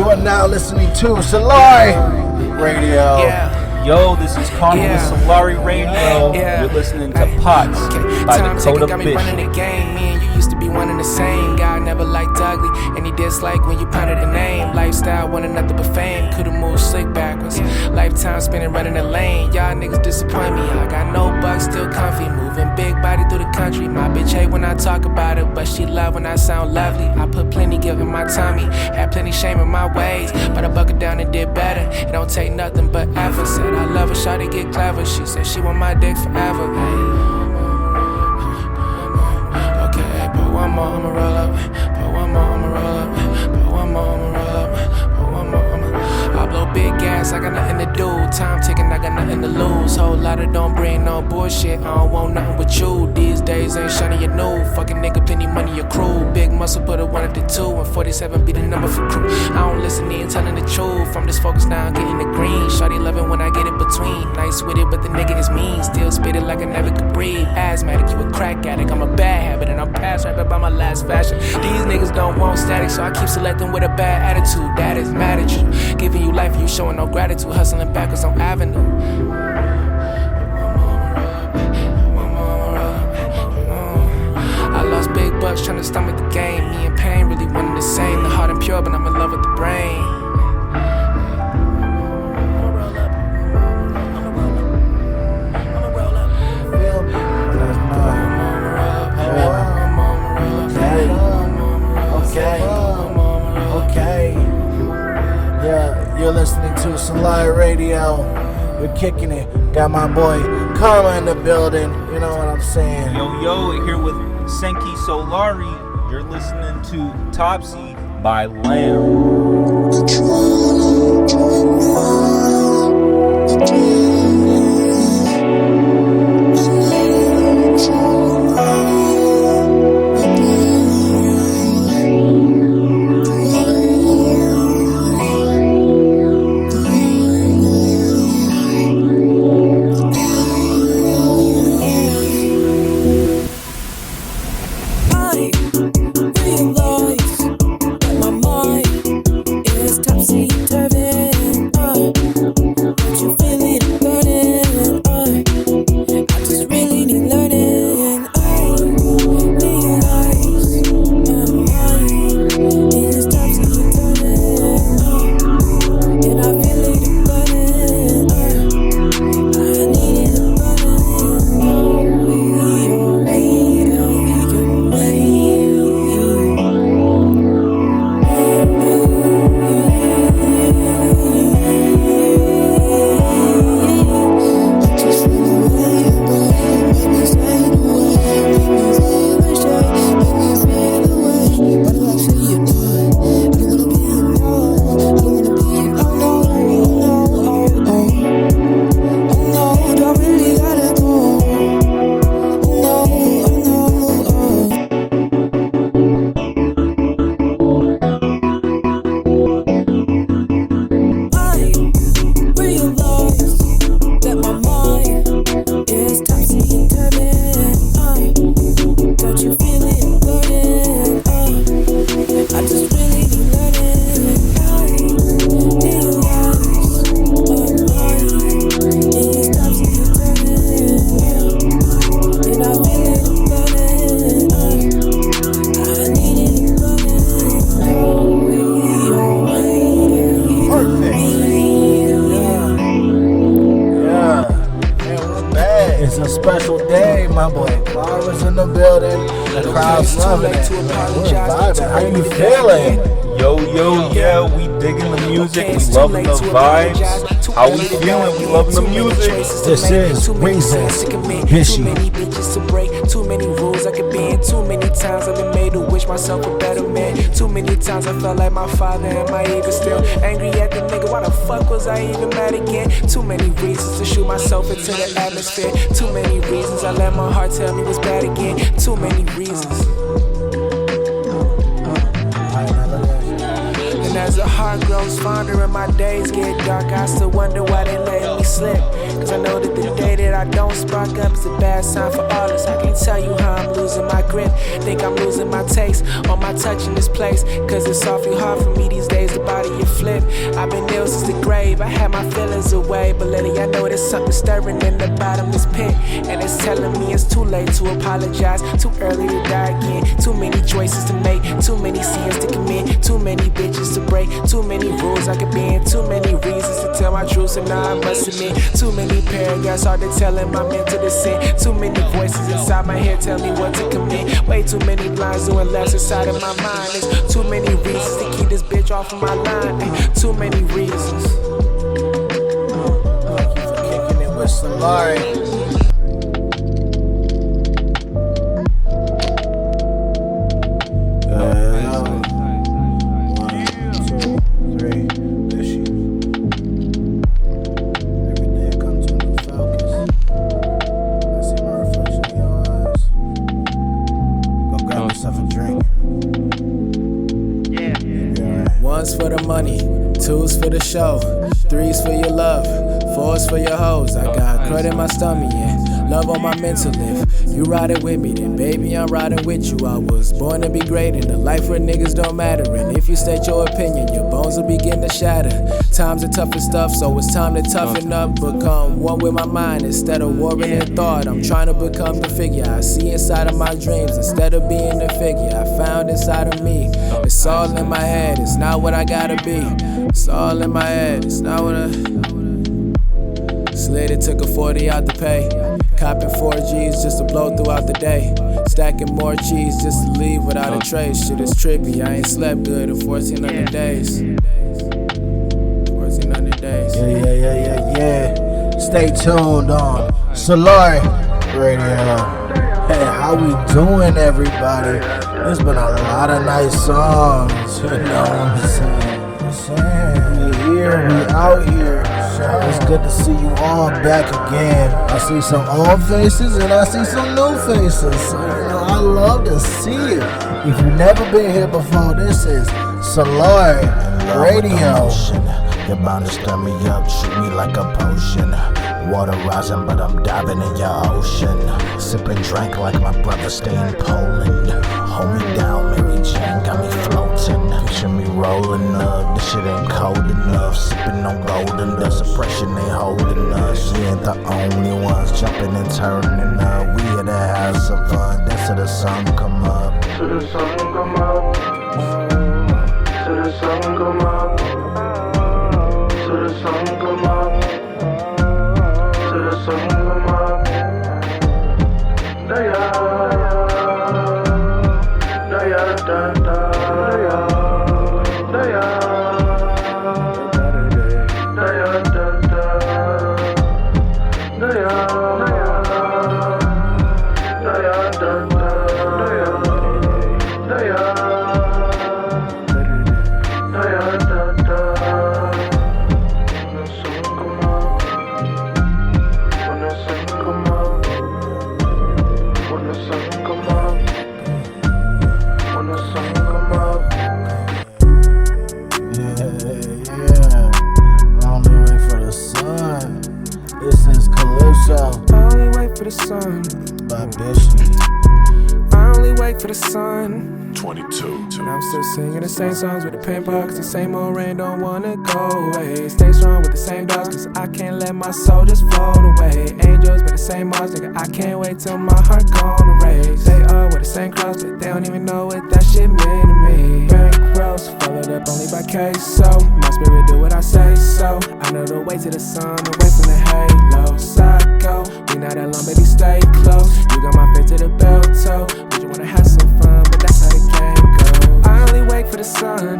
are now listening to Solari Radio. Yo, this is Connor with Solari Radio. You're listening to Pots by Dakota Bishop. Used to be one and the same. God never liked ugly, and he dislike when you punted the name. Lifestyle wanted nothing but fame. Could've moved slick backwards. Lifetime spinning running the lane. Y'all niggas disappoint me. I got no bucks, still comfy. Moving big body through the country. My bitch hate when I talk about it, but she love when I sound lovely. I put plenty guilt in my tummy, had plenty shame in my ways, but I buckled down and did better. It don't take nothing but effort. Said I love her, shawty get clever. She said she want my dick forever. One more, I'ma roll up. Put one more, I'ma roll up. Put one more, I'ma roll up. Put one more, I blow big gas, I got nothing to do. Time ticking, I got nothing to lose. Whole lot of don't bring no bullshit. I don't want nothing with you. These days ain't shiny, you know. Fucking nigga, plenty money, your crew. Big muscle, put a 1 at the 2. And 47 be the number for crew. I don't listen to you telling the truth. I'm just focused now on getting the green. Shawty loving when I get in between. Nice with it, but the nigga is mean. Still spit it like I never could breathe. Asthmatic, you a crack addict. I'm a bad habit, and I'm past right by my last fashion. These niggas don't want static, so I keep selecting with a bad attitude. That is mad at you. Giving you life, you showing no gratitude. Hustling backwards on Avenue. I lost big bucks trying to stomach the game. Me and pain really one and the same. The heart and pure, but I'm in love with the brain. You're listening to Solari Radio. We're kicking it. Got my boy Karma in the building. You know what I'm saying? Yo, here with Senki Solari. You're listening to Topsy by Lamb. Special day, my boy. Flowers in the building. The crowd's loving it. We're vibing. How you feeling? Yo, yeah, we digging the music. We loving the vibes. How we feeling? We loving the music. This is Reason Hishy. Too many rules I could be in. Too many times I've been made to wish myself a better man. Too many times I felt like my father. Am I even still angry at the nigga? Why the fuck was I even mad again? Too many reasons to shoot myself into the atmosphere. Too many reasons I let my heart tell me what's bad again. Too many reasons. And As the heart grows fonder and my days get dark, I still wonder why they let me slip. Cause I know that the day that I don't spark up is a bad sign for all this. I can't tell you how I'm losing my grip. Think I'm losing my taste on my touch in this place. Cause it's awfully hard for me these days, the body you flip. I've been ill since the grave, I had my feelings away. But lately I know there's something stirring in the bottomless pit. And it's telling me it's too late to apologize, too early to die again. Too many choices to make, too many sins to commit, too many bitches to break, too many rules I could be in, too many reasons to tell my truth, and now I must admit, too many paragraphs hard to tell in my mental descent. Too many voices inside my head tell me what to commit. Way too many blinds doing laps inside of my mind. There's too many reasons to keep this bitch off of my line. Too many reasons. Thank you for kicking it with Solari. One's for the money, two's for the show, three's for your love, four's for your hoes. I got crud in my stomach, yeah, love on my mental. If you riding with me, then baby I'm riding with you. I was born to be great in a life where niggas don't matter. And if you state your opinion, your bones will begin to shatter. Times are tough and stuff, so it's time to toughen up. Become one with my mind instead of warring in thought. I'm trying to become the figure I see inside of my dreams instead of being the figure I found inside of me. It's all in my head, it's not what I gotta be. It's all in my head, it's not what I... Slid it, took a 40 out to pay. Copping 4 G's just to blow throughout the day. Stacking more cheese just to leave without a trace. Shit is trippy, I ain't slept good in 1,400 days. 1,400 days. Yeah. Stay tuned on Solari Radio. Hey, how we doing, everybody? There's been a lot of nice songs, you know what I'm saying? We here, we out here. It's good to see you all back again. I see some old faces and I see some new faces. So, you know, I love to see it. If you've never been here before, this is Solari Radio. You're bound to stir me up, shoot me like a potion. Water rising, but I'm diving in your ocean. Sipping drink like my brother stay in Poland. Hold me down, Mary Jane, got me floating. Picture me rolling up, this shit ain't cold enough. Sipping on golden dust, suppression ain't holding us. We ain't the only ones jumping and turning up. We here to have some fun, dance till the sun come up. Till the sun come up. Till the sun come up. Till the sun come up. Till the sun come up. For the sun, by Bishop. I only wait for the sun. 22. And I'm still singing the same songs with the pain box. The same old rain don't wanna go away. Stay strong with the same dogs, cause I can't let my soul just float away. Angels with the same Mars, nigga, I can't wait till my heart gonna race. They all with the same cross, but they don't even know what that shit mean to me. Bank rolls, followed up only by queso. My spirit do what I say so. I know the way to the sun, away from the halo. Psycho, we not that long, baby, stay close. You got my face to the belt toe. But you wanna have some fun, but that's how the game goes. I only wait for the sun.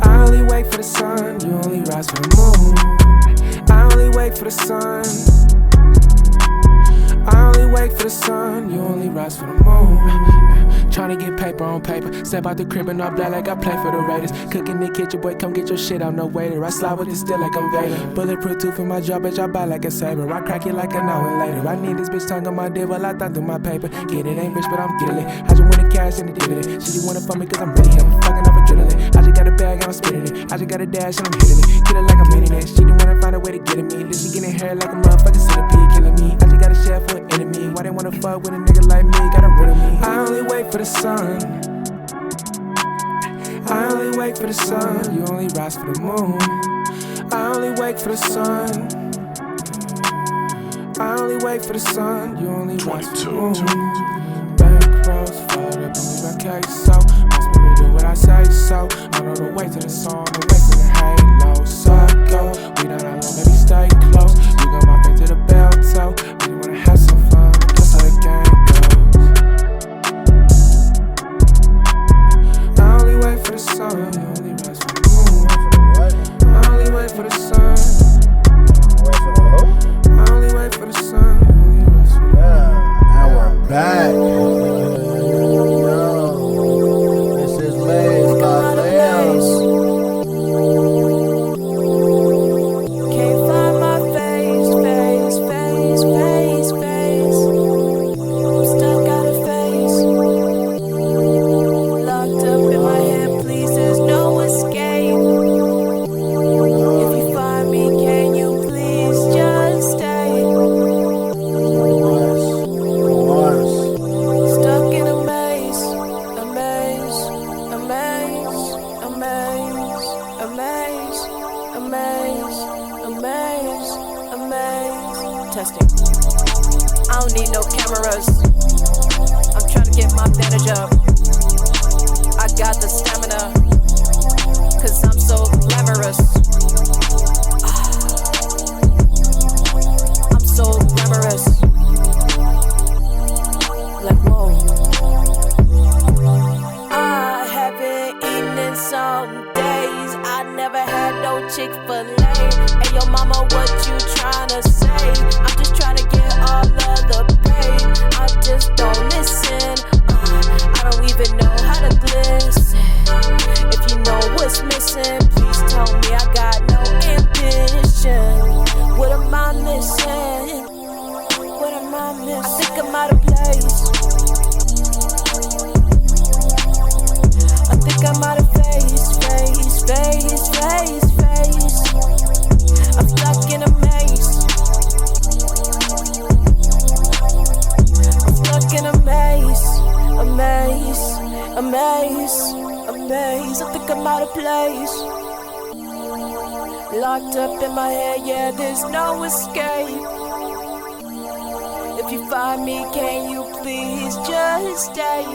I only wait for the sun. You only rise for the moon. I only wait for the sun. I only wait for the sun. You only rise for the moon. tryna get paper on paper. Step out the crib and all black like I play for the Raiders. Cook in the kitchen, boy, come get your shit out, no waiter. I slide with it still like I'm Vader. Bulletproof tooth in my jaw, bitch, I buy like a saber. I crack it like an hour later. I need this bitch tongue on my dick while I thought through my paper. Get it, ain't rich, but I'm getting it. I just want the cash and the dividend. She just wanna fuck me cause I'm really him. Fucking off adrenaline. I just got a bag and I'm spinning it. I just got a dash and I'm hitting it. Get it like I'm hitting it. She just wanna find a way to get at me. Then she getting hair like a motherfucking centipede, killing me. I just got a share for an enemy. Why they wanna fuck with a nigga like me? Gotta rid of me. I only wait for the sun. I only wait for the sun. You only rise for the moon. I only wait for the sun. I only wait for the sun. You only rise for the moon. Bank rolls, fired up on my case, so my spirit do what I say, so I know the way to the song, the way to the halo. Psycho, we not alone, baby, stay close. You got my face to the bell toe. Really wanna have some fun, that's how the game goes. I only wait for the sun, you only rise for the moon. I only wait for the sun. I only wait for the sun, you only rise for the moon. And we're back. This is Maze by Leos. Can't find my face. I'm stuck out of face. Locked up in my head, please, there's no escape. If you find me, can you please just stay? Stuck in a maze, a maze, a maze, a maze, a maze, a maze, a maze, a maze. Testing. I don't need no cameras. I'm trying to get my bandage up. I got the stamina, cause I'm so glamorous. I'm so glamorous. Like, whoa. I haven't eaten in some days. I never had no Chick-fil-A. Hey, yo, mama, what you tryna say? I'm just tryna get all of the pay. I just don't listen. I don't even know how to glisten. If you know what's missing, please tell me. I got no ambition. What am I missing? What am I missing? I think I'm out of place. I think I'm out of face. I'm stuck in a maze. I'm stuck in a maze. A maze. A maze. A maze. I think I'm out of place. Locked up in my head, yeah, there's no escape. If you find me, can you please just stay?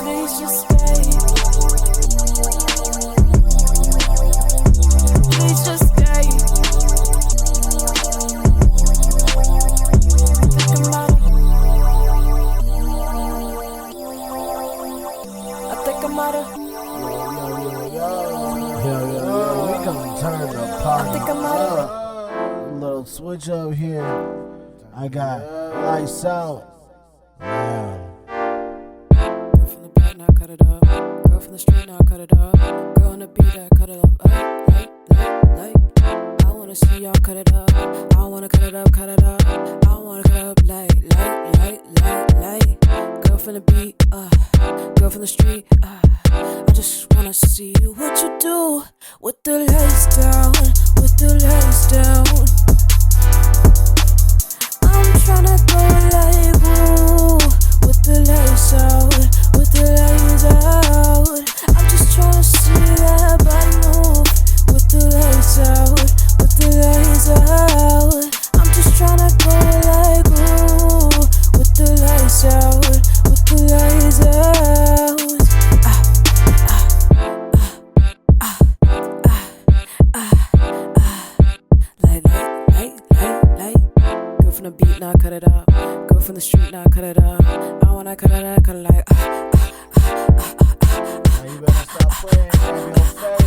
Please just stay. Please just stay. I think I'm out of. We gonna turn the party up. Little switch up here. I got lights out. Man. Girl from the block, now cut it up. Girl from the street, now cut it up. Girl on the beat, I cut it up. Like. I wanna see y'all cut it up. I wanna cut it up, cut it up. I wanna cut it up like. Girl from the beat, girl from the street, I just wanna see what you do with the lights down, with the lights down. I'm tryna go like woo, with the lights out, with the lights out. I'm just tryna see that body move, with the lights out, with the lights out. I'm just tryna go like woo, with the lights out, with the lights out. Girl from the beat, now cut it up. Girl from the street, now cut it up. I wanna cut it up, cut it like. You better stop playing.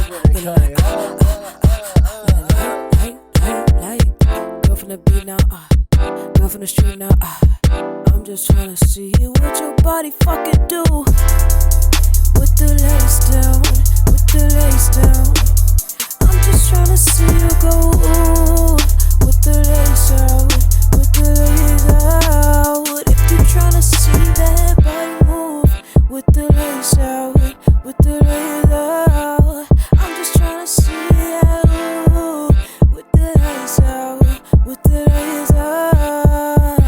Your favorite. Girl from the beat now, girl from the street now, I'm just tryna see what your body fucking do. With the lace down, with the lace down. I'm just tryna see you go ooh. With the lace out, with the lace out. If you tryna see that body move. With the lace out, with the lace out. I'm just tryna see that ooh. With the lace out, with the lace out.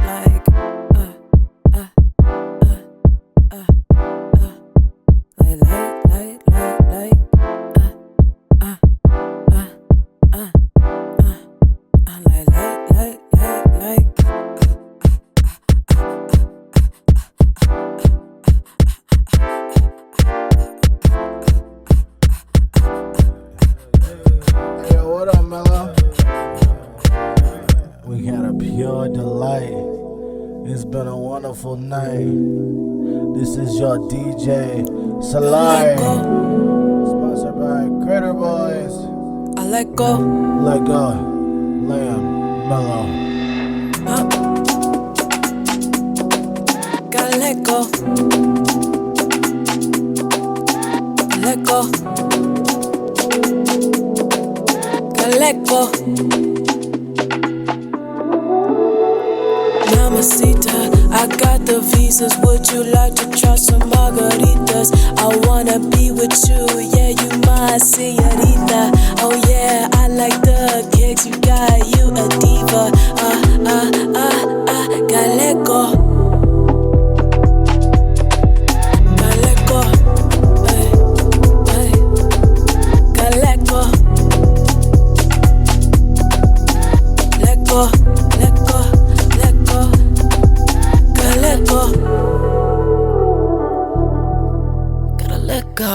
Like, Yo, what up, Mello? We had a pure delight. It's been a wonderful night. This is your DJ, Solari. Sponsored by Critter Boys. I let go. Let go. Lamb. Mello. Gotta let go. Let go. Gotta let go. Mamacita, I got the visas. Would you like to try some margaritas? I wanna be with you, yeah, you my señorita. Oh yeah, I like the kicks you got, you a diva. Gotta let go. Gotta let go. Ay, ay. Gotta let go. Let go, let go, let go. Gotta let go. Gotta let go.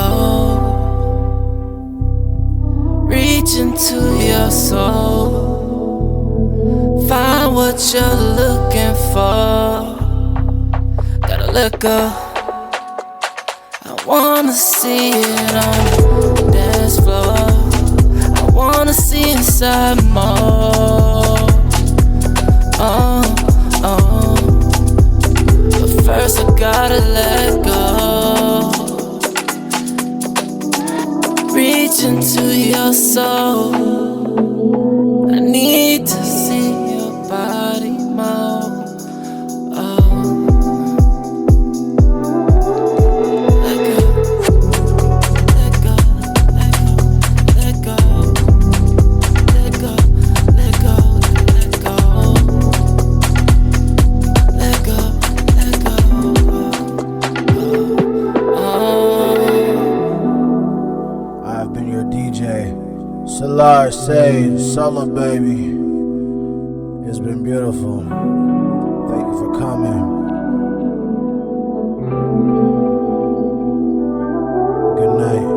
Reach into your soul. Find what you're looking for. Gotta let go. I wanna see it on the dance floor. I wanna see inside more. But first I gotta let go. Reach into your soul. I need to see your body move. Let go, let go, let go, let go, let go, let go, let go, let go, let go. I've been your DJ, Solari, say, solo baby. It's been beautiful. Thank you for coming. Good night.